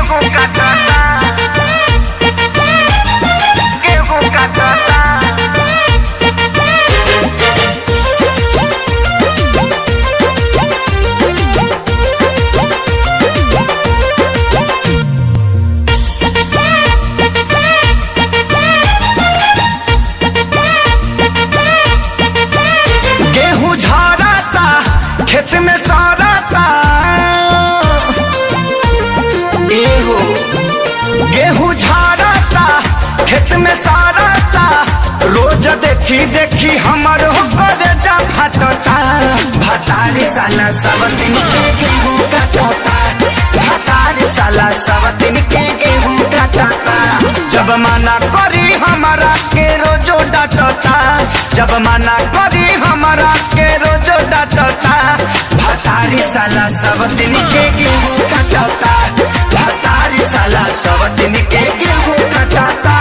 गेहूं काटता, गेहूं काटता। गेहूं झड़ता खेत में सड़ता, एहो गेहूं झड़ता खेत में सड़ता। रोज देखी देखी हमर होकर जा फटता। भतारी साला सब दिन के गेहूं काटता, भतारी साला सब दिन के गेहूं काटता। जब मना करी हमारा के रोजो डांटता, जब मना करी हमारा के रोजो डांटता। भतारी साला सब दिन के गेहूं काटता, भतारी साला सब दिन के गेहूं काटता।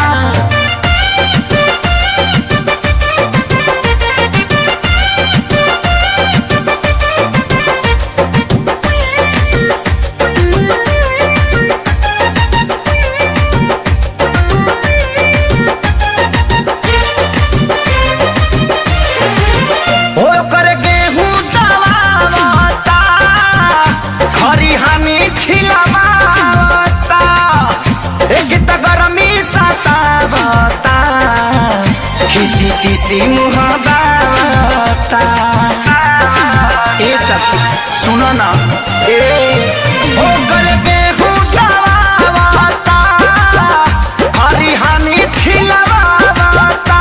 किसी किसी मुहावता ए सब सुनो ना, ए हो कर गेहूं दवावता, हरी हमी छिलवावता।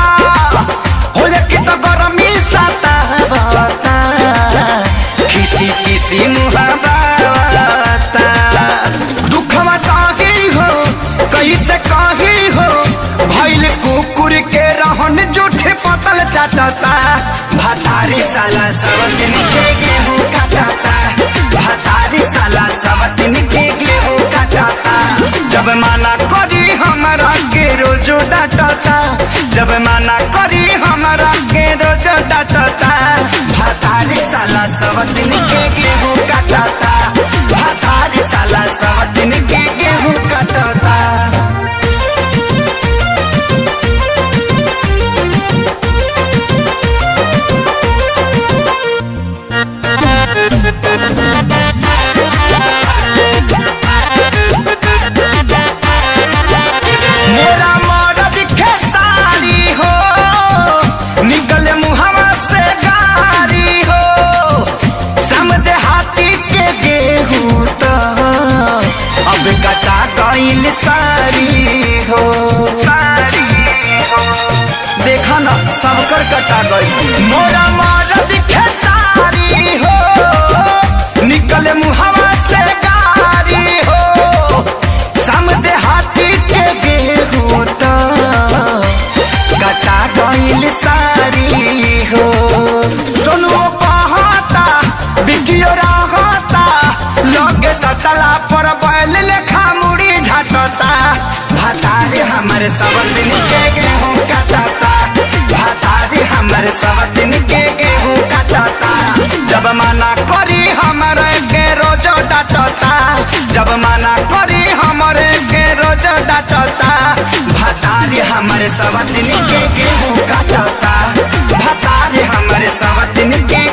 हो लेके तो गरमी सतावता, किसी किसी मुहावता। दुखवा ताही हो कैसे कही हो, भइल कुकुर के रहन जूठे पतल चाटता। भतारी साला सब दिन के गेहूं काटता, भतारी साला सब दिन के गेहूं काटता। जब मना करी हमारा के रोजो डांटता, जब मना करी हमारा के रोजो डांटता। भतारी साला सब दिन के गेहूं काटता, भतारी साला सब दिन के गेहूं काटता। मेरा मर्द खेसारी हो, निकले मुहवा से गारी हो। समझे हाथी के गेहूं तो अब कटा गइल सारी हो, देखा ना सबकर कटा गई। मोरा मर्द खेसारी हो, निकले मुहवा से गारी हो। समझे हाथी के गेहूं तो कटा गइल सारी हो। सुनो कहता बिकियो रहता, लगे सतला पर बैल लेखा मुड़ी झटता। भतारी हमारे सब दिन के गेहूं काटता, भतारी हमारे सब दिन के गेहूं काटता। जब मना करी हमारे के रोजो डांटता, जब मना करी हमारे के रोजो डांटता। भतारी हमारे सब दिन के गेहूं काटता, भतारी हमारे सब दिन के